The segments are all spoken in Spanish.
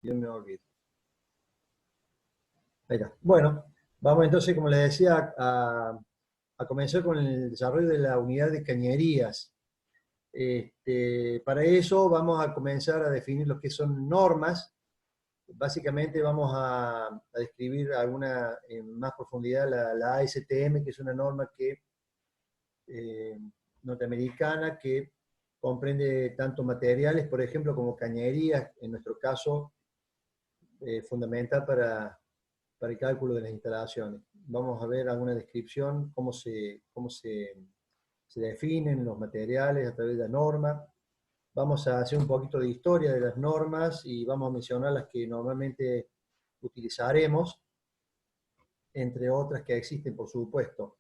Yo me olvido. Ahí está. Bueno, vamos entonces, como les decía, a comenzar con el desarrollo de la unidad de cañerías. Para eso vamos a comenzar a definir lo que son normas. Básicamente vamos a describir alguna en más profundidad la ASTM, que es una norma norteamericana que comprende tanto materiales, por ejemplo, como cañerías, en nuestro caso, fundamental para el cálculo de las instalaciones. Vamos a ver alguna descripción, cómo se definen los materiales a través de la norma. Vamos a hacer un poquito de historia de las normas y vamos a mencionar las que normalmente utilizaremos, entre otras que existen, por supuesto.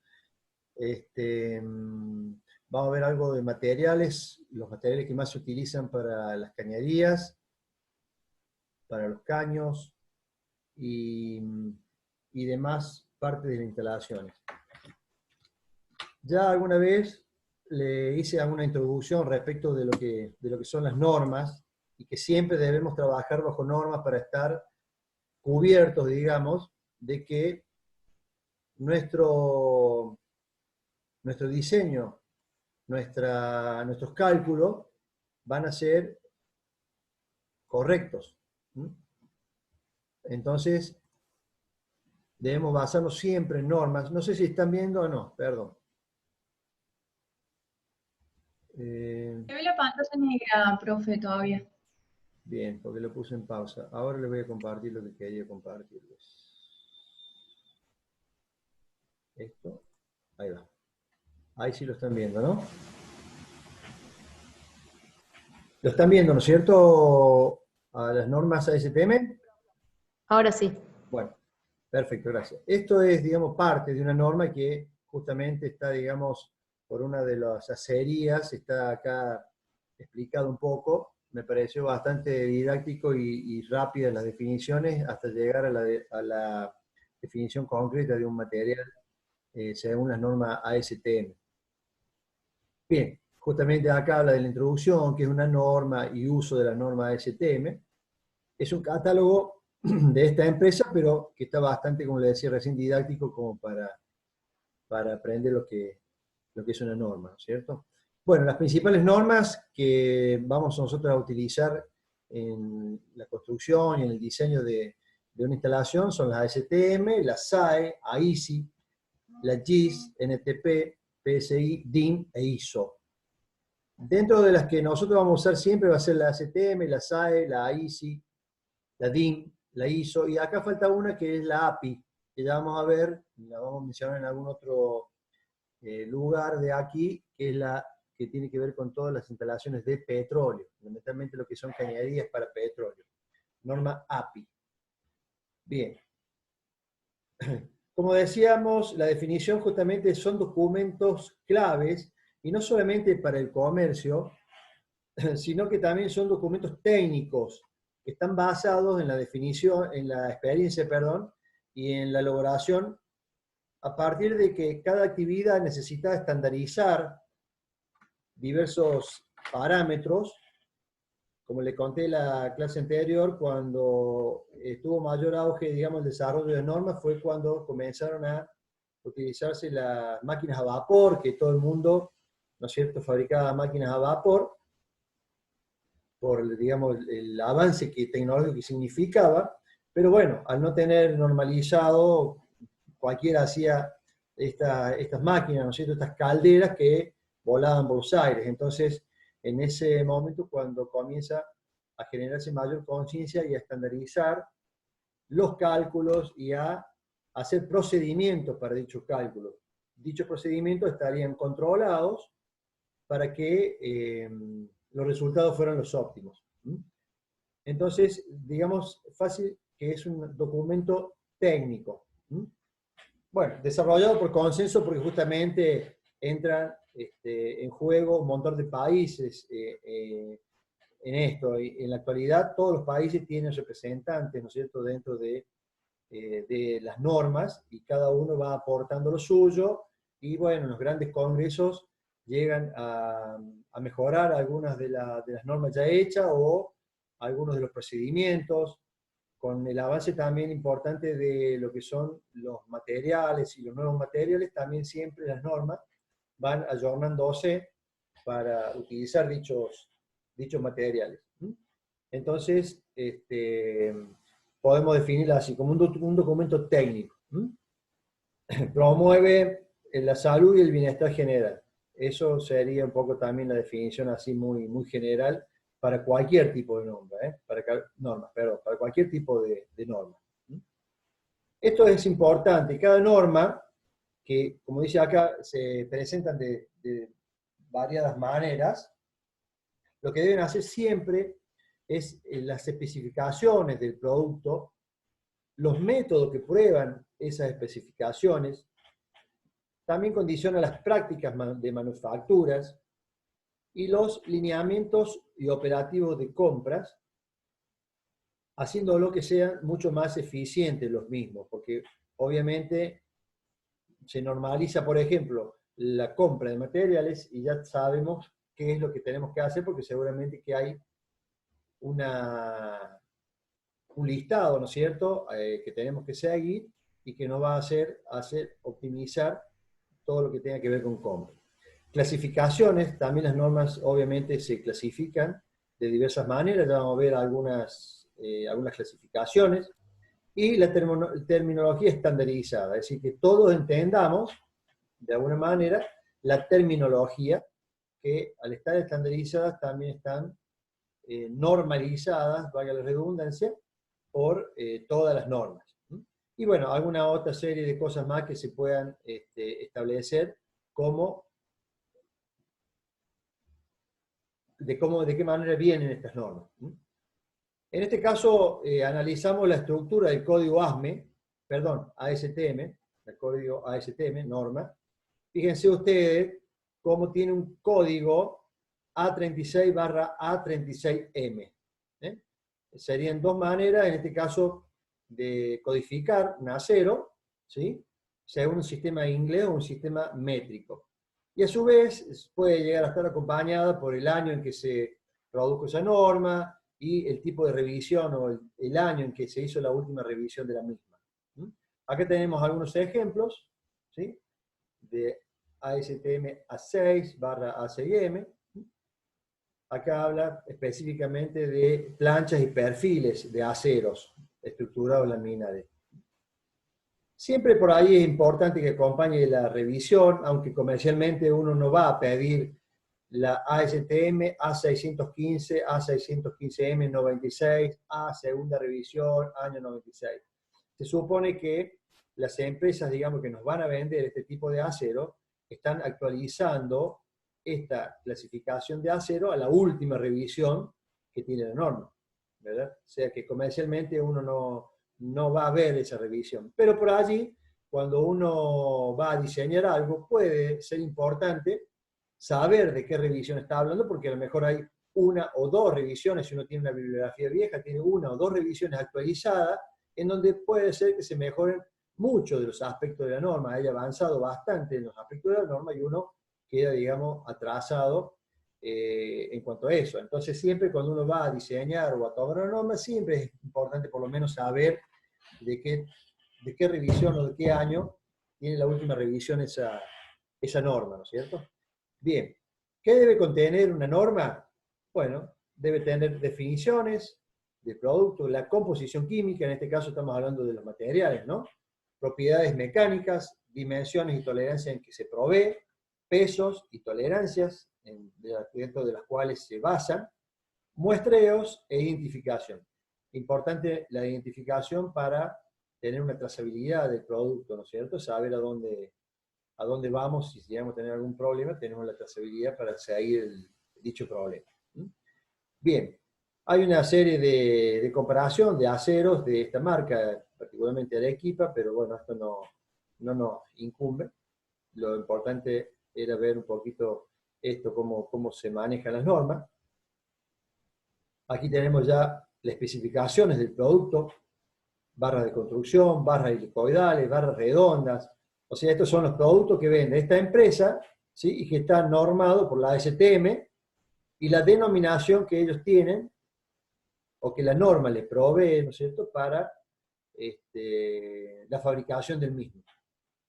Vamos a ver algo de materiales, los materiales que más se utilizan para las cañerías, para los caños y demás partes de las instalaciones. Ya alguna vez le hice alguna introducción respecto de lo que son las normas, y que siempre debemos trabajar bajo normas para estar cubiertos, digamos, de que nuestro diseño, nuestros cálculos van a ser correctos. Entonces, debemos basarnos siempre en normas. No sé si están viendo o no, perdón. Se ve la pantalla negra, profe, todavía. Bien, porque lo puse en pausa. Ahora les voy a compartir lo que quería compartirles. Esto, ahí va. Ahí sí lo están viendo, ¿no? ¿Lo están viendo, no es cierto? A las normas ASTM. Ahora sí. Bueno, perfecto, gracias. Esto es, digamos, parte de una norma que justamente está, digamos, por una de las acerías, está acá explicado un poco. Me pareció bastante didáctico y rápida las definiciones hasta llegar a la definición concreta de un material según las normas ASTM. Bien, justamente acá habla de la introducción, que es una norma y uso de la norma ASTM. Es un catálogo de esta empresa, pero que está bastante, como le decía recién, didáctico como para aprender lo que es una norma, ¿no es cierto? Bueno, las principales normas que vamos nosotros a utilizar en la construcción y en el diseño de una instalación son las ASTM, la SAE, AISI, la GIS, NTP, PSI, DIN e ISO. Dentro de las que nosotros vamos a usar siempre va a ser la ASTM, la SAE, la AISI, la DIN, la ISO, y acá falta una que es la API, que ya vamos a ver, la vamos a mencionar en algún otro lugar de aquí, que es la que tiene que ver con todas las instalaciones de petróleo, fundamentalmente lo que son cañerías para petróleo. Norma API. Bien. Como decíamos, la definición justamente son documentos claves, y no solamente para el comercio, sino que también son documentos técnicos que están basados en la definición, en la experiencia, perdón, y en la elaboración, a partir de que cada actividad necesita estandarizar diversos parámetros. Como le conté en la clase anterior, cuando estuvo mayor auge, digamos, el desarrollo de normas, fue cuando comenzaron a utilizarse las máquinas a vapor, que todo el mundo, ¿no es cierto?, fabricaba máquinas a vapor, por, digamos, el avance tecnológico que significaba, pero bueno, al no tener normalizado, cualquiera hacía estas máquinas, ¿no es cierto?, estas calderas que volaban por los aires. Entonces, en ese momento, cuando comienza a generarse mayor conciencia y a estandarizar los cálculos y a hacer procedimientos para dichos cálculos. Dichos procedimientos estarían controlados para que los resultados fueran los óptimos. Entonces, digamos fácil que es un documento técnico. Bueno, desarrollado por consenso porque justamente entran en juego un montón de países en esto. Y en la actualidad todos los países tienen representantes, ¿no es cierto?, dentro de las normas, y cada uno va aportando lo suyo, y bueno, los grandes congresos llegan a mejorar algunas de las normas ya hechas o algunos de los procedimientos, con el avance también importante de lo que son los materiales y los nuevos materiales, también siempre las normas van ayornándose para utilizar dichos materiales. Entonces, podemos definirla así, como un documento técnico. Promueve la salud y el bienestar general. Eso sería un poco también la definición así muy, muy general para cualquier tipo de norma, para cualquier tipo de norma. Esto es importante. Cada norma, que como dice acá, se presentan de variadas maneras, lo que deben hacer siempre es las especificaciones del producto, los métodos que prueban esas especificaciones, también condiciona las prácticas de manufacturas y los lineamientos y operativos de compras, haciéndolo que sean mucho más eficientes los mismos, porque obviamente se normaliza, por ejemplo, la compra de materiales y ya sabemos qué es lo que tenemos que hacer, porque seguramente que hay un listado, ¿no es cierto?, que tenemos que seguir y que nos va a hacer optimizar todo lo que tenga que ver con compra. Clasificaciones, también las normas obviamente se clasifican de diversas maneras, ya vamos a ver algunas clasificaciones, y la terminología estandarizada, es decir, que todos entendamos, de alguna manera, la terminología, que al estar estandarizadas también están normalizadas, valga la redundancia, por todas las normas. Y bueno, alguna otra serie de cosas más que se puedan establecer, como de qué manera vienen estas normas. En este caso, analizamos la estructura del código ASTM, el código ASTM, norma. Fíjense ustedes cómo tiene un código A36/A36M. Serían dos maneras, en este caso, de codificar un acero, ¿sí?, según un sistema inglés o un sistema métrico. Y a su vez puede llegar a estar acompañada por el año en que se produjo esa norma y el tipo de revisión o el año en que se hizo la última revisión de la misma. Acá tenemos algunos ejemplos, ¿sí?, de ASTM A6/A6M. Acá habla específicamente de planchas y perfiles de aceros estructurados laminares. Siempre por ahí es importante que acompañe la revisión, aunque comercialmente uno no va a pedir la ASTM A615, A615M 96, A segunda revisión, año 96. Se supone que las empresas, digamos, que nos van a vender este tipo de acero, están actualizando esta clasificación de acero a la última revisión que tiene la norma, ¿verdad? O sea que comercialmente uno no va a ver esa revisión. Pero por allí, cuando uno va a diseñar algo, puede ser importante saber de qué revisión está hablando, porque a lo mejor hay una o dos revisiones, si uno tiene una bibliografía vieja, tiene una o dos revisiones actualizadas, en donde puede ser que se mejoren muchos de los aspectos de la norma, haya avanzado bastante en los aspectos de la norma y uno queda, digamos, atrasado en cuanto a eso. Entonces siempre cuando uno va a diseñar o a tomar una norma, siempre es importante por lo menos saber de qué revisión o de qué año tiene la última revisión esa norma, ¿no es cierto? Bien, ¿qué debe contener una norma? Bueno, debe tener definiciones del producto, la composición química, en este caso estamos hablando de los materiales, ¿no? Propiedades mecánicas, dimensiones y tolerancias en que se provee, pesos y tolerancias dentro de las cuales se basan, muestreos e identificación. Importante la identificación para tener una trazabilidad del producto, ¿no es cierto? Saber a dónde vamos, si llegamos a tener algún problema, tenemos la trazabilidad para seguir dicho problema. Bien, hay una serie de comparación de aceros de esta marca, particularmente Arequipa, pero bueno, esto no nos incumbe. Lo importante era ver un poquito esto, cómo se manejan las normas. Aquí tenemos ya las especificaciones del producto, barras de construcción, barras helicoidales, barras redondas. O sea, estos son los productos que vende esta empresa, ¿sí?, y que están normados por la ASTM, y la denominación que ellos tienen o que la norma le provee, ¿no es cierto?, para la fabricación del mismo.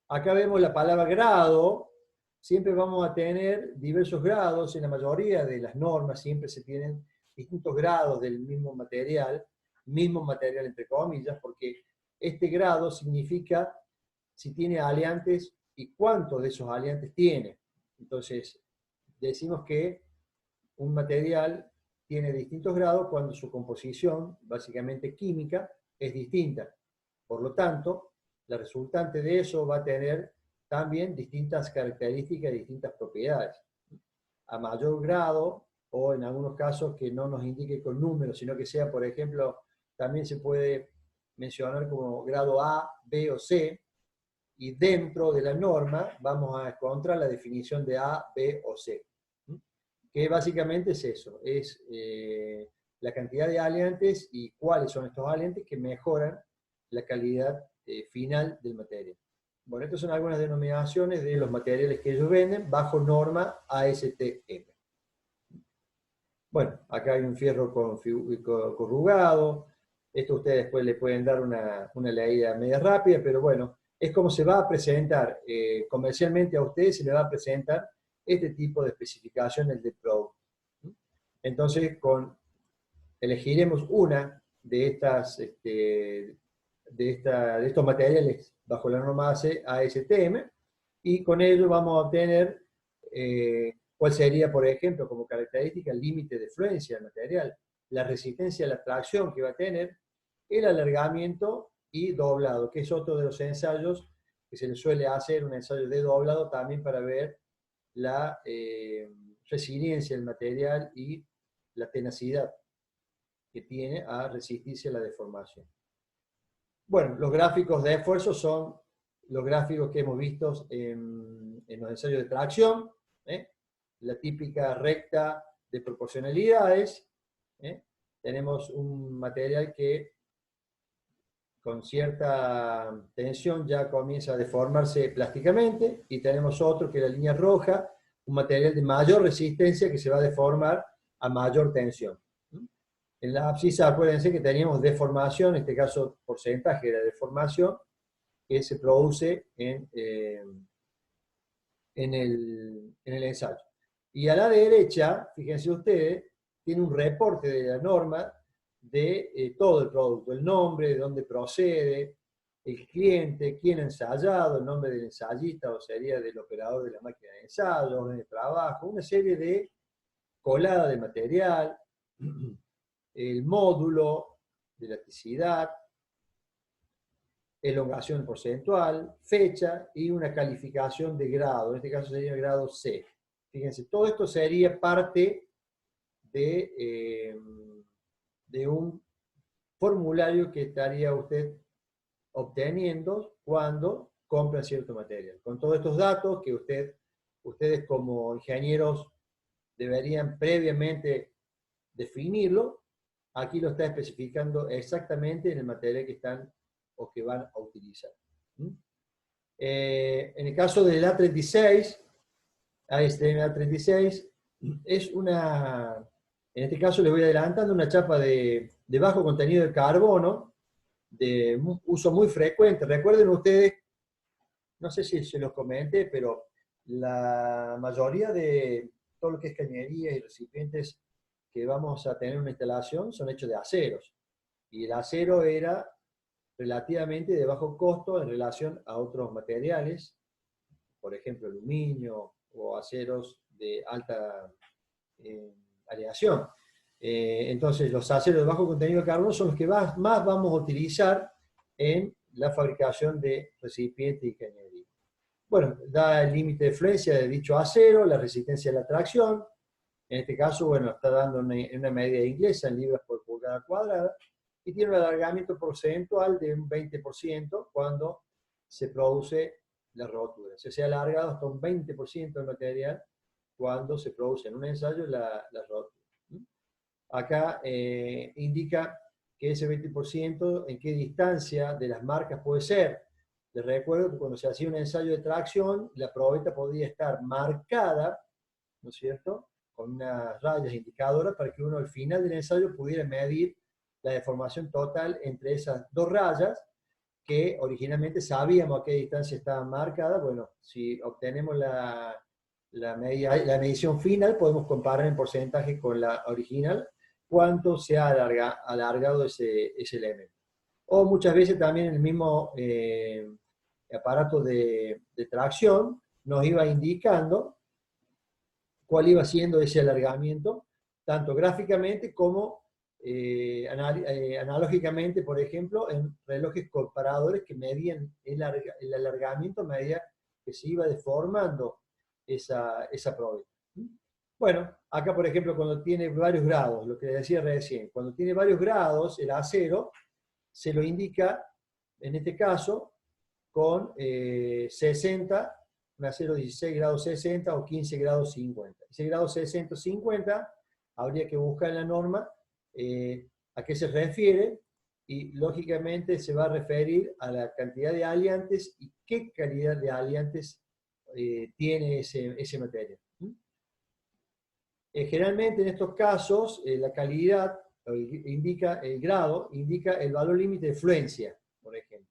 Acá vemos la palabra grado. Siempre vamos a tener diversos grados. En la mayoría de las normas siempre se tienen distintos grados del mismo material entre comillas, porque este grado significa si tiene aleantes y cuántos de esos aleantes tiene. Entonces, decimos que un material tiene distintos grados cuando su composición, básicamente química, es distinta. Por lo tanto, la resultante de eso va a tener también distintas características y distintas propiedades. A mayor grado, o en algunos casos que no nos indique con números, sino que sea, por ejemplo, también se puede mencionar como grado A, B o C, y dentro de la norma vamos a encontrar la definición de A, B o C, que básicamente es eso, es la cantidad de aleantes y cuáles son estos aleantes que mejoran la calidad final del material. Bueno, estas son algunas denominaciones de los materiales que ellos venden bajo norma ASTM. Bueno, acá hay un fierro corrugado. Esto ustedes después le pueden dar una leída media rápida, pero bueno, es como se va a presentar comercialmente a ustedes, se le va a presentar este tipo de especificaciones del producto. Entonces, elegiremos una de estos materiales bajo la norma ASTM, y con ello vamos a obtener cuál sería, por ejemplo, como característica, el límite de fluencia del material, la resistencia a la tracción que va a tener, el alargamiento y doblado, que es otro de los ensayos que se le suele hacer, un ensayo de doblado también para ver la resiliencia del material y la tenacidad que tiene a resistirse a la deformación. Bueno, los gráficos de esfuerzo son los gráficos que hemos visto en los ensayos de tracción, la típica recta de proporcionalidades. Tenemos un material que con cierta tensión ya comienza a deformarse plásticamente, y tenemos otro que es la línea roja, un material de mayor resistencia que se va a deformar a mayor tensión. En la abscisa, acuérdense que teníamos deformación, en este caso porcentaje de deformación, que se produce en el ensayo. Y a la derecha, fíjense ustedes, tiene un reporte de la norma de todo el producto, el nombre, de dónde procede, el cliente, quién ha ensayado, el nombre del ensayista, o sería del operador de la máquina de ensayo, orden de trabajo, una serie de colada de material, el módulo de elasticidad, elongación porcentual, fecha y una calificación de grado, en este caso sería el grado C. Fíjense, todo esto sería parte de un formulario que estaría usted obteniendo cuando compra cierto material. Con todos estos datos que ustedes como ingenieros deberían previamente definirlo, aquí lo está especificando exactamente en el material que están o que van a utilizar. En el caso del A36, ASTM A36, es en este caso les voy adelantando, una chapa de bajo contenido de carbono, de uso muy frecuente. Recuerden ustedes, no sé si se los comenté, pero la mayoría de todo lo que es cañería y recipientes que vamos a tener en una instalación son hechos de aceros. Y el acero era relativamente de bajo costo en relación a otros materiales, por ejemplo aluminio o aceros de alta aleación. Entonces los aceros de bajo contenido de carbono son los que más vamos a utilizar en la fabricación de recipientes y cañería. Bueno, da el límite de fluencia de dicho acero, la resistencia a la tracción. En este caso, bueno, está dando una medida inglesa en libras por pulgada cuadrada, y tiene un alargamiento porcentual de un 20% cuando se produce la rotura. Se ha alargado hasta un 20% del material cuando se produce en un ensayo la rotura. Acá indica que ese 20% en qué distancia de las marcas puede ser. Les recuerdo que cuando se hacía un ensayo de tracción, la probeta podía estar marcada, ¿no es cierto?, con unas rayas indicadoras para que uno al final del ensayo pudiera medir la deformación total entre esas dos rayas, que originalmente sabíamos a qué distancia estaban marcadas. Bueno, si obtenemos la medición final, podemos comparar en porcentaje con la original cuánto se ha alargado ese elemento. O muchas veces también el mismo aparato de tracción nos iba indicando cuál iba siendo ese alargamiento, tanto gráficamente como analógicamente, por ejemplo, en relojes comparadores que medían el alargamiento a medida que se iba deformando esa probeta. Bueno, acá por ejemplo cuando tiene varios grados, lo que decía recién, cuando tiene varios grados el acero se lo indica, en este caso, con 60, un acero 16 grados 60 o 15 grados 50. Ese grado 60 o 50 habría que buscar en la norma a qué se refiere, y lógicamente se va a referir a la cantidad de aliantes y qué calidad de aliantes tiene ese material. Generalmente en estos casos la calidad indica el grado, indica el valor límite de fluencia, por ejemplo.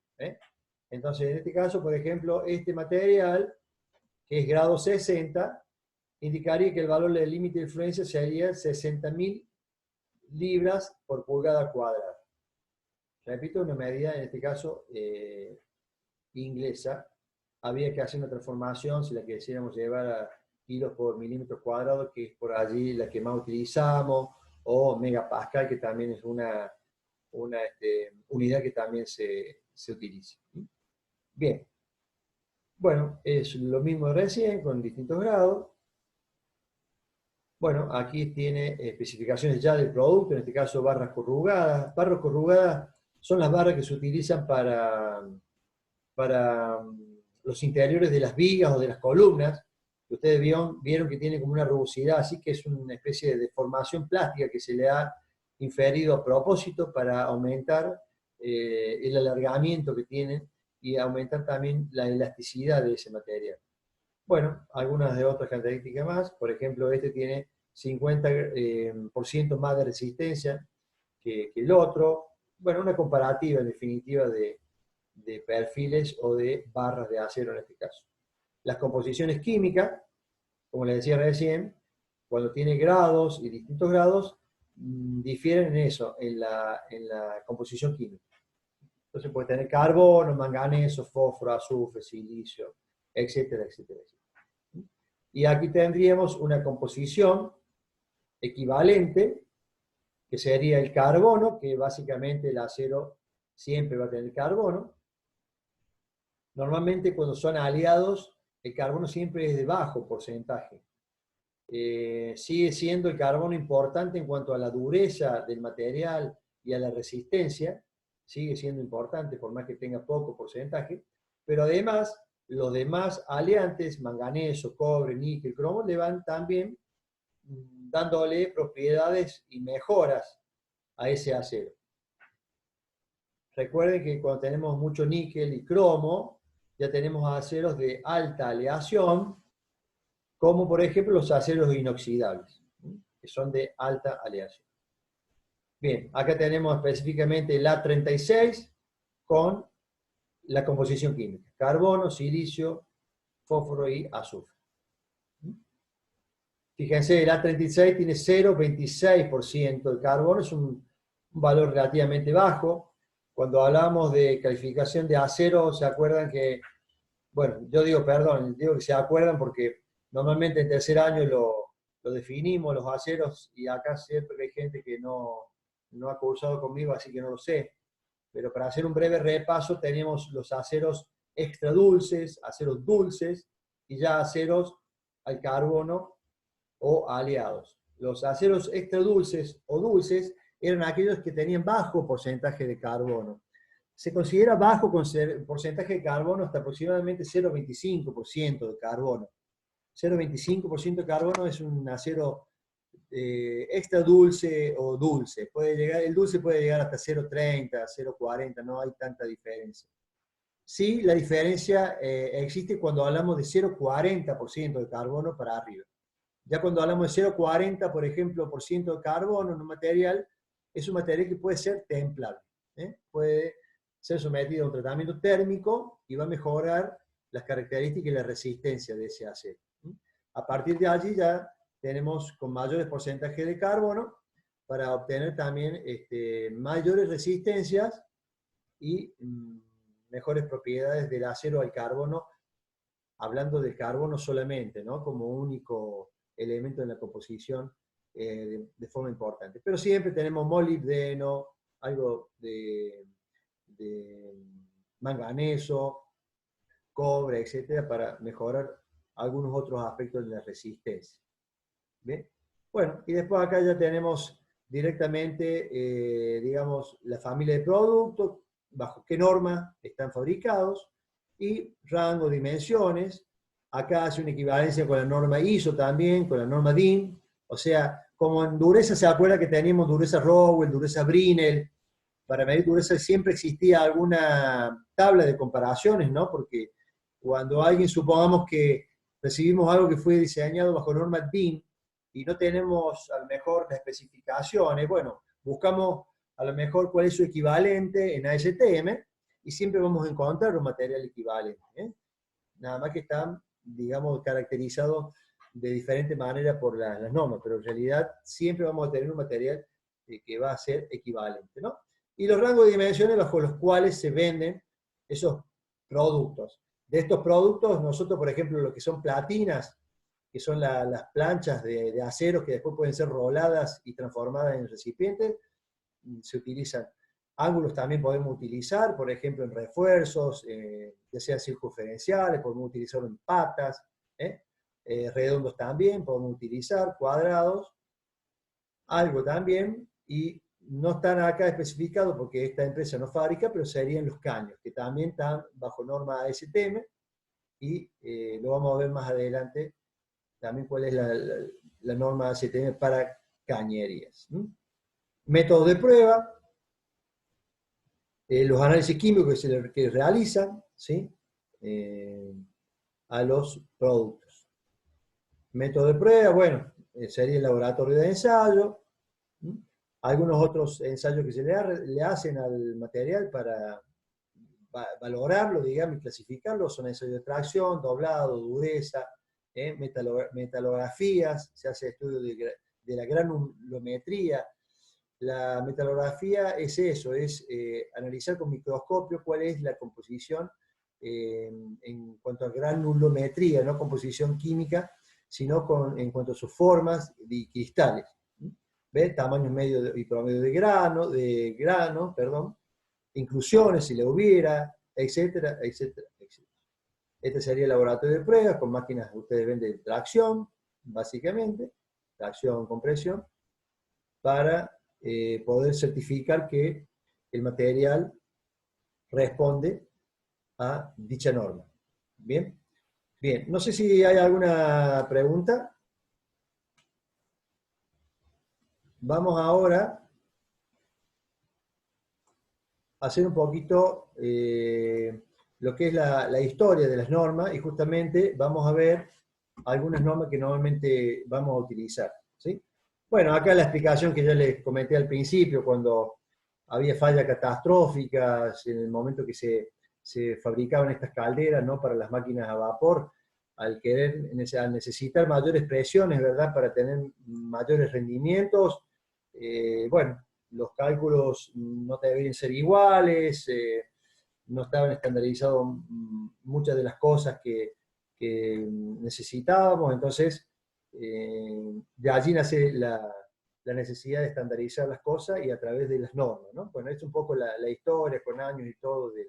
Entonces en este caso, por ejemplo, este material, que es grado 60, indicaría que el valor del límite de fluencia sería 60.000 libras por pulgada cuadrada. Repito, una medida en este caso inglesa. Había que hacer una transformación si la quisiéramos llevar a kilos por milímetros cuadrados, que es por allí la que más utilizamos, o megapascal, que también es una unidad que también se utiliza. Bien. Bueno, es lo mismo de recién, con distintos grados. Bueno, aquí tiene especificaciones ya del producto, en este caso barras corrugadas. Barras corrugadas son las barras que se utilizan para los interiores de las vigas o de las columnas. Ustedes vieron que tiene como una rugosidad, así que es una especie de deformación plástica que se le ha inferido a propósito para aumentar el alargamiento que tienen y aumentar también la elasticidad de ese material. Bueno, algunas de otras características más, por ejemplo, este tiene 50% más de resistencia que el otro. Bueno, una comparativa en definitiva de perfiles o de barras de acero en este caso. Las composiciones químicas, como les decía recién, cuando tiene grados y distintos grados, difieren en eso, en la composición química. Entonces puede tener carbono, manganeso, fósforo, azufre, silicio, etcétera, etcétera, etcétera. Y aquí tendríamos una composición equivalente, que sería el carbono, que básicamente el acero siempre va a tener carbono. Normalmente cuando son aliados, el carbono siempre es de bajo porcentaje. Sigue siendo el carbono importante en cuanto a la dureza del material y a la resistencia, sigue siendo importante por más que tenga poco porcentaje, pero además los demás aliantes, manganeso, cobre, níquel, cromo, le van también dándole propiedades y mejoras a ese acero. Recuerden que cuando tenemos mucho níquel y cromo, ya tenemos aceros de alta aleación, como por ejemplo los aceros inoxidables, que son de alta aleación. Bien, acá tenemos específicamente el A36 con la composición química: carbono, silicio, fósforo y azufre. Fíjense, el A36 tiene 0,26% de carbono, es un valor relativamente bajo. Cuando hablamos de calificación de acero, ¿se acuerdan que, bueno, yo digo, perdón, digo que se acuerdan porque normalmente en tercer año lo definimos, los aceros, y acá siempre hay gente que no ha cursado conmigo, así que no lo sé. Pero para hacer un breve repaso, tenemos los aceros extra dulces, aceros dulces, y ya aceros al carbono o aliados. Los aceros extra dulces o dulces eran aquellos que tenían bajo porcentaje de carbono. Se considera bajo porcentaje de carbono hasta aproximadamente 0,25% de carbono. 0,25% de carbono es un acero extra dulce o dulce. El dulce puede llegar hasta 0,30, 0,40, no hay tanta diferencia. Sí, la diferencia existe cuando hablamos de 0,40% de carbono para arriba. Ya cuando hablamos de 0,40, por ejemplo, por ciento de carbono en un material, es un material que puede ser templable, puede ser sometido a un tratamiento térmico y va a mejorar las características y la resistencia de ese acero. A partir de allí ya tenemos con mayores porcentajes de carbono para obtener también mayores resistencias y mejores propiedades del acero al carbono, hablando del carbono solamente, ¿no? Como único elemento en la composición de forma importante. Pero siempre tenemos molibdeno, algo de manganeso, cobre, etcétera, para mejorar algunos otros aspectos de la resistencia. ¿Bien? Bueno, y después acá ya tenemos directamente, digamos, la familia de productos, bajo qué norma están fabricados, y rango, dimensiones. Acá hace una equivalencia con la norma ISO también, con la norma DIN, o sea, como en dureza se acuerda que teníamos dureza Rowell, dureza Brinell, para medir dureza siempre existía alguna tabla de comparaciones, ¿no? Porque cuando alguien, supongamos que recibimos algo que fue diseñado bajo norma DIN, y no tenemos a lo mejor las especificaciones, bueno, buscamos a lo mejor cuál es su equivalente en ASTM, y siempre vamos a encontrar un material equivalente, nada más que están, digamos, caracterizados de diferente manera por las normas, pero en realidad siempre vamos a tener un material que va a ser equivalente, ¿no? Y los rangos de dimensiones bajo los cuales se venden esos productos. De estos productos, nosotros, por ejemplo, lo que son platinas, que son las planchas de acero que después pueden ser roladas y transformadas en recipientes, se utilizan. Ángulos también podemos utilizar, por ejemplo, en refuerzos, ya sean circunferenciales, podemos utilizarlo en patas, redondos también, podemos utilizar cuadrados, algo también, y no están acá especificados porque esta empresa no fabrica, pero serían los caños, que también están bajo norma ASTM, y lo vamos a ver más adelante también cuál es la norma ASTM para cañerías. Métodos de prueba, los análisis químicos que realizan, ¿sí? A los productos. Método de prueba, bueno, sería el laboratorio de ensayo, algunos otros ensayos que se le hacen al material para valorarlo, digamos, y clasificarlo, son ensayos de extracción, doblado, dureza, metalografías, se hace estudio de la granulometría. La metalografía es eso, es analizar con microscopio cuál es la composición en cuanto a granulometría, no composición química, sino en cuanto a sus formas de cristales. ¿Ve? Tamaño medio y promedio de grano, perdón, inclusiones si le hubiera, etcétera, etcétera, etcétera. Este sería el laboratorio de pruebas con máquinas, ustedes ven, de tracción, básicamente, tracción, compresión, para poder certificar que el material responde a dicha norma. ¿Bien? Bien, no sé si hay alguna pregunta. Vamos ahora a hacer un poquito lo que es la historia de las normas, y justamente vamos a ver algunas normas que normalmente vamos a utilizar, ¿sí? Bueno, acá la explicación que ya les comenté al principio, cuando había fallas catastróficas, en el momento que se fabricaban estas calderas, ¿no? Para las máquinas a vapor, al necesitar mayores presiones, ¿verdad? Para tener mayores rendimientos, bueno, los cálculos no deberían ser iguales, no estaban estandarizados muchas de las cosas que necesitábamos, entonces de allí nace la necesidad de estandarizar las cosas y a través de las normas, ¿no? Bueno, es un poco la historia con años y todo de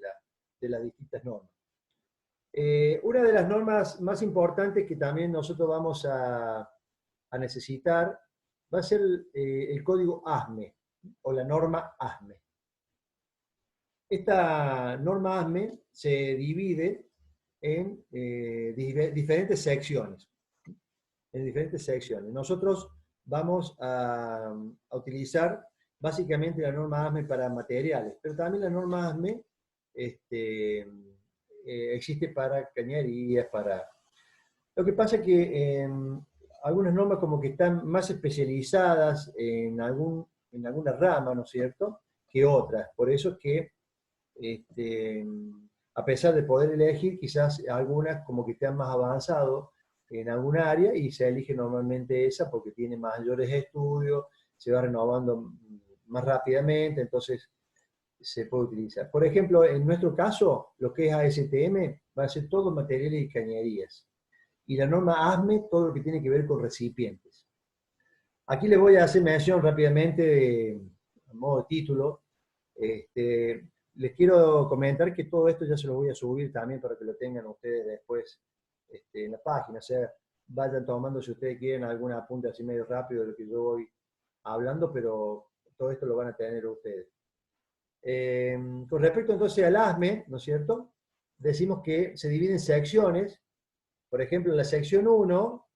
las distintas normas. Una de las normas más importantes que también nosotros vamos a necesitar va a ser el código ASME, o la norma ASME. Esta norma ASME se divide en diferentes secciones. Nosotros vamos a utilizar básicamente la norma ASME para materiales, pero también la norma ASME existe para cañerías, para... Lo que pasa es que algunas normas como que están más especializadas en algún en alguna rama, ¿no es cierto?, que otras. Por eso es que, a pesar de poder elegir, quizás algunas como que están más avanzados en alguna área y se elige normalmente esa porque tiene mayores estudios, se va renovando más rápidamente, entonces se puede utilizar. Por ejemplo, en nuestro caso, lo que es ASTM va a ser todo materiales y cañerías. Y la norma ASME, todo lo que tiene que ver con recipientes. Aquí les voy a hacer mención rápidamente, a modo de título. Les quiero comentar que todo esto ya se lo voy a subir también para que lo tengan ustedes después en la página. O sea, vayan tomando si ustedes quieren algún apunte así medio rápido de lo que yo voy hablando, pero todo esto lo van a tener ustedes. Con respecto entonces al ASME, ¿no es cierto? Decimos que se divide en secciones. Por ejemplo, la sección 1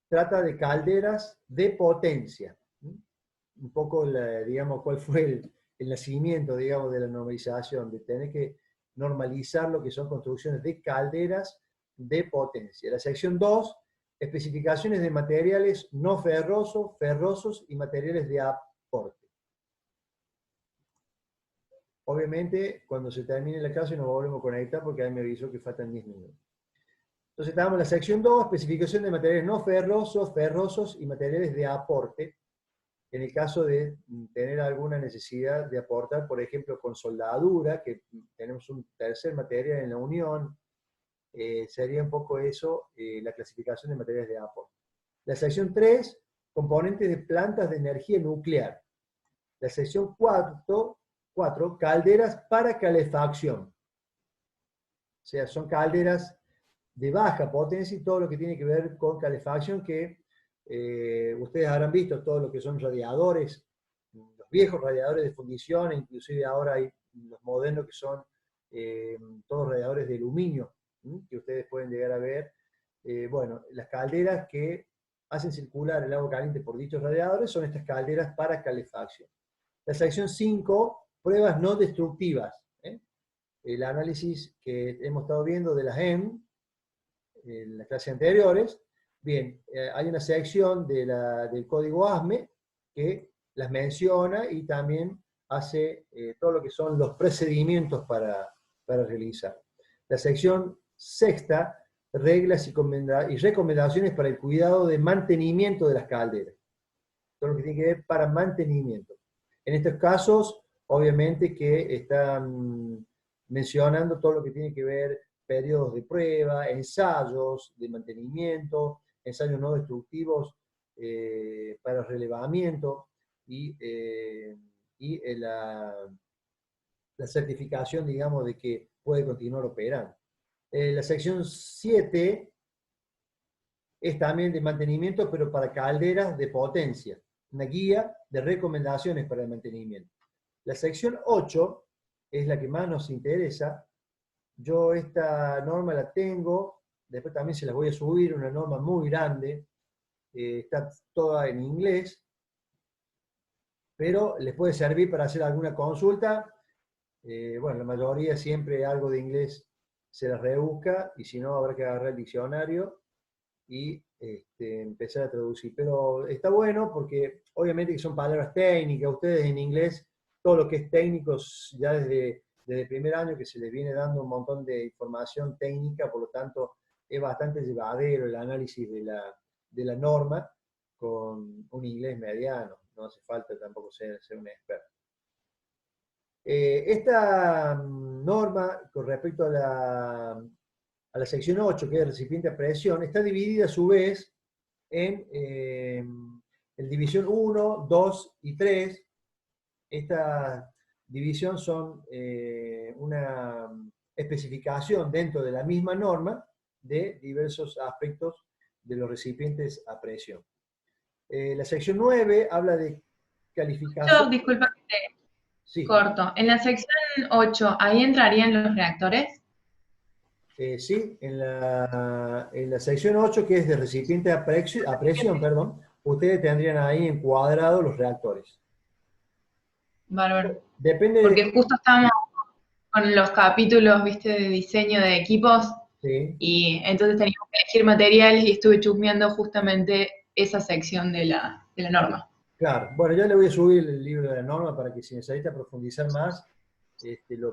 trata de calderas de potencia. Un poco, digamos, cuál fue el nacimiento, digamos, de la normalización, de tener que normalizar lo que son construcciones de calderas de potencia. La sección 2, especificaciones de materiales no ferrosos, ferrosos y materiales de aporte. Obviamente, cuando se termine la clase nos volvemos a conectar porque ahí me avisó que faltan 10 minutos. Entonces estábamos en la sección 2, especificación de materiales no ferrosos, ferrosos y materiales de aporte, en el caso de tener alguna necesidad de aportar, por ejemplo, con soldadura, que tenemos un tercer material en la unión, sería un poco eso, la clasificación de materiales de aporte. La sección 3, componentes de plantas de energía nuclear. La sección 4, calderas para calefacción. O sea, son calderas de baja potencia y todo lo que tiene que ver con calefacción, que ustedes habrán visto todo lo que son radiadores, los viejos radiadores de fundición, e inclusive ahora hay los modernos que son todos radiadores de aluminio, que ustedes pueden llegar a ver. Bueno, las calderas que hacen circular el agua caliente por dichos radiadores son estas calderas para calefacción. La sección 5, pruebas no destructivas. El análisis que hemos estado viendo de las EM, en las clases anteriores. Bien, hay una sección del código ASME que las menciona y también hace todo lo que son los procedimientos para realizar. La sección 6, reglas y recomendaciones para el cuidado de mantenimiento de las calderas. Todo lo que tiene que ver para mantenimiento. En estos casos, obviamente que están mencionando todo lo que tiene que ver periodos de prueba, ensayos de mantenimiento, ensayos no destructivos para relevamiento y la certificación, digamos, de que puede continuar operando. La sección 7 es también de mantenimiento, pero para calderas de potencia, una guía de recomendaciones para el mantenimiento. La sección 8 es la que más nos interesa. Yo esta norma la tengo, después también se las voy a subir, una norma muy grande, está toda en inglés, pero les puede servir para hacer alguna consulta. Bueno, la mayoría siempre algo de inglés se las rebusca, y si no habrá que agarrar el diccionario y empezar a traducir. Pero está bueno porque obviamente que son palabras técnicas, ustedes en inglés, todo lo que es técnico, ya desde el primer año que se les viene dando un montón de información técnica, por lo tanto es bastante llevadero el análisis de la norma con un inglés mediano, no hace falta tampoco ser un experto. Esta norma, con respecto a la sección 8, que es el recipiente a presión, está dividida a su vez en división 1, 2 y 3. Esta división son una especificación dentro de la misma norma de diversos aspectos de los recipientes a presión. La sección 9 habla de calificación. Disculpa que te Sí. corto. En la sección 8, ¿ahí entrarían los reactores? Sí, en la sección 8, que es de recipiente a presión, perdón, ustedes tendrían ahí encuadrados los reactores. Bárbaro. Depende Porque justo estamos con los capítulos, viste, de diseño de equipos, sí. Y entonces teníamos que elegir materiales y estuve chusmeando justamente esa sección de la norma. Claro, bueno, ya le voy a subir el libro de la norma para que si necesita profundizar más,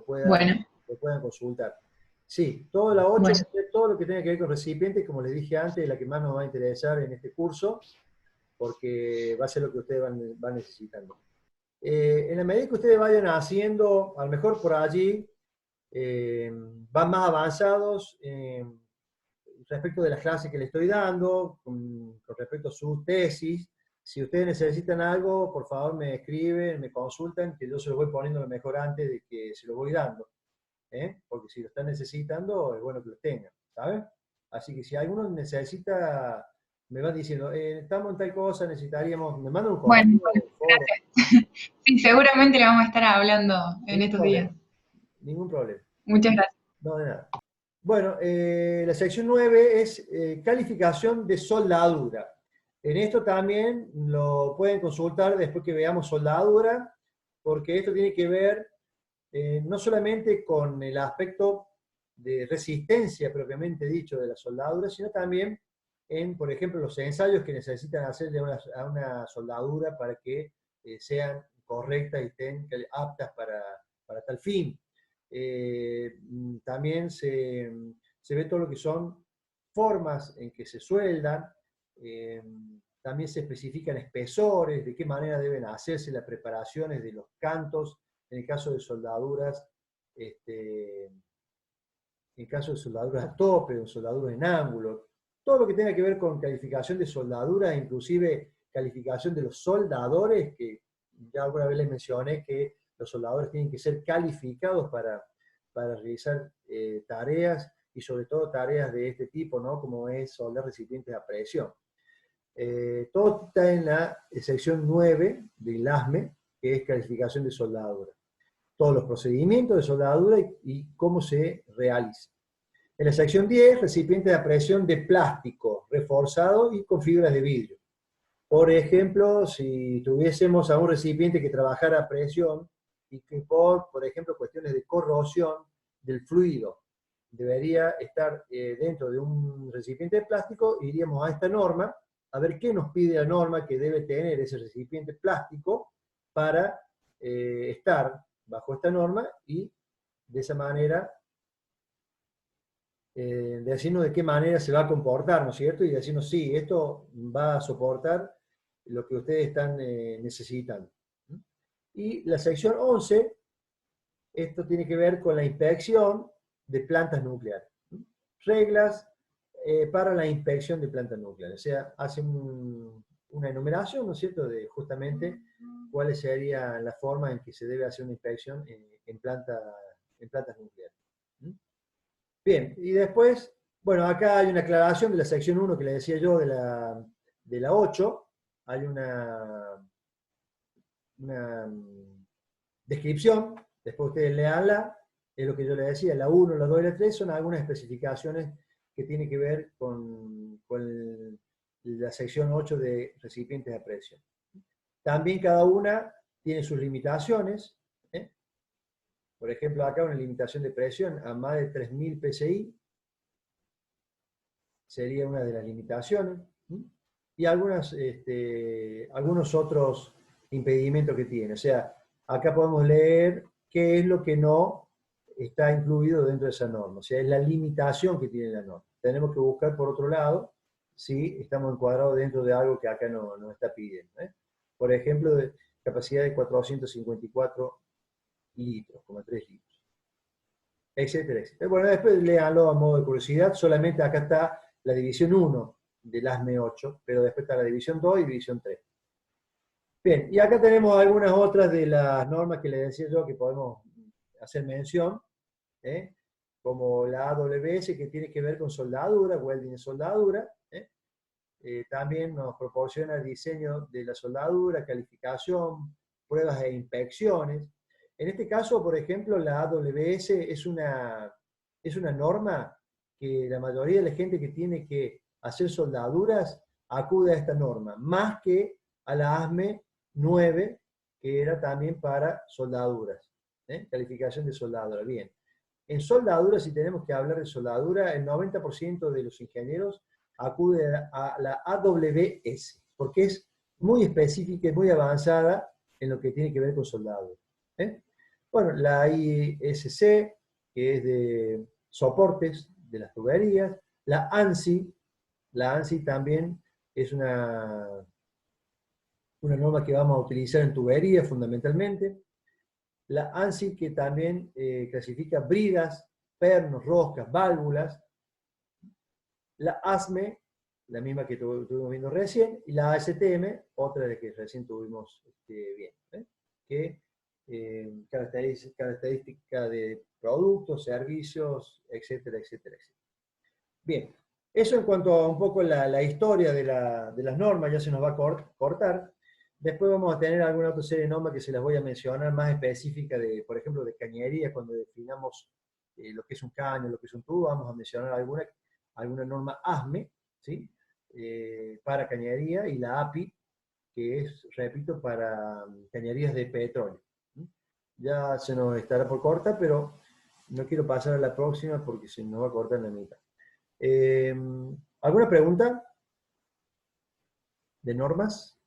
Bueno, lo puedan consultar. Sí, toda la 8, bueno, todo lo que tenga que ver con recipientes, como les dije antes, es la que más nos va a interesar en este curso, porque va a ser lo que ustedes van necesitando. En la medida que ustedes vayan haciendo, a lo mejor por allí, van más avanzados respecto de las clases que le estoy dando, con respecto a sus tesis. Si ustedes necesitan algo, por favor me escriben, me consultan, que yo se lo voy poniendo lo mejor antes de que se lo voy dando. Porque si lo están necesitando, es bueno que lo tengan, ¿sabes? Así que si alguno necesita, me van diciendo, estamos en tal cosa, necesitaríamos, me mandan un bueno, correo, foro, gracias. Sí, seguramente le vamos a estar hablando en ningún estos días. problema, ningún problema. Muchas gracias. No, de nada. Bueno, la sección 9 es calificación de soldadura. En esto también lo pueden consultar después que veamos soldadura, porque esto tiene que ver no solamente con el aspecto de resistencia propiamente dicho de la soldadura, sino también en, por ejemplo, los ensayos que necesitan hacerle a una soldadura para que sean correctas y estén aptas para tal fin. También se ve todo lo que son formas en que se sueldan, también se especifican espesores, de qué manera deben hacerse las preparaciones de los cantos, en el caso de soldaduras, en caso de soldaduras a tope o soldaduras en ángulo, todo lo que tenga que ver con calificación de soldadura, inclusive calificación de los soldadores, que ya alguna vez les mencioné que los soldadores tienen que ser calificados para realizar tareas, y sobre todo tareas de este tipo, ¿no? Como es soldar recipientes a presión. Todo está en la sección 9 del ASME, que es calificación de soldadura. Todos los procedimientos de soldadura y cómo se realiza. En la sección 10, recipientes a presión de plástico, reforzado y con fibras de vidrio. Por ejemplo, si tuviésemos a un recipiente que trabajara a presión y que por ejemplo, cuestiones de corrosión del fluido debería estar dentro de un recipiente de plástico, iríamos a esta norma a ver qué nos pide la norma que debe tener ese recipiente plástico para estar bajo esta norma y de esa manera decirnos de qué manera se va a comportar, ¿no es cierto? Y decirnos, sí, esto va a soportar lo que ustedes están necesitando. Y la sección 11, esto tiene que ver con la inspección de plantas nucleares. Reglas para la inspección de plantas nucleares. O sea, hacen una enumeración, ¿no es cierto?, de justamente cuáles serían las formas en que se debe hacer una inspección en plantas nucleares. Bien, y después, bueno, acá hay una aclaración de la sección 1 que le decía yo de la 8. Hay una descripción, después ustedes leanla, es lo que yo les decía, la 1, la 2 y la 3 son algunas especificaciones que tienen que ver con la sección 8 de recipientes a presión. También cada una tiene sus limitaciones. Por ejemplo, acá una limitación de presión a más de 3000 psi sería una de las limitaciones. Y algunos otros impedimentos que tiene. O sea, acá podemos leer qué es lo que no está incluido dentro de esa norma. O sea, es la limitación que tiene la norma. Tenemos que buscar por otro lado si estamos encuadrados dentro de algo que acá no está pidiendo. Por ejemplo, de capacidad de 454 litros, 3 litros, etcétera, etcétera. Bueno, después léanlo a modo de curiosidad. Solamente acá está la división 1 del ASME 8, pero después está la división 2 y división 3. Bien, y acá tenemos algunas otras de las normas que les decía yo que podemos hacer mención, como la AWS, que tiene que ver con soldadura, welding y soldadura. También nos proporciona el diseño de la soldadura, calificación, pruebas e inspecciones. En este caso, por ejemplo, la AWS es una norma que la mayoría de la gente que tiene que hacer soldaduras acude a esta norma, más que a la ASME 9, que era también para soldaduras, calificación de soldadura. Bien, en soldadura, si tenemos que hablar de soldadura, el 90% de los ingenieros acude a la AWS, porque es muy específica y muy avanzada en lo que tiene que ver con soldadura. ¿Eh? Bueno, la ISC, que es de soportes de las tuberías, la ANSI también es una norma que vamos a utilizar en tuberías fundamentalmente. La ANSI que también clasifica bridas, pernos, roscas, válvulas. La ASME, la misma que estuvimos viendo recién, y la ASTM, otra de que recién tuvimos viendo, que característica de productos, servicios, etcétera, etcétera, etcétera. Bien, eso en cuanto a un poco la historia de las normas, ya se nos va a cortar. Después vamos a tener alguna otra serie de normas que se las voy a mencionar más específica de, por ejemplo, de cañería, cuando definamos lo que es un caño, lo que es un tubo, vamos a mencionar alguna norma ASME, ¿sí? Para cañería, y la API, que es, repito, para cañerías de petróleo. Ya se nos estará por corta, pero no quiero pasar a la próxima porque se nos va a cortar en la mitad. ¿Alguna pregunta de normas?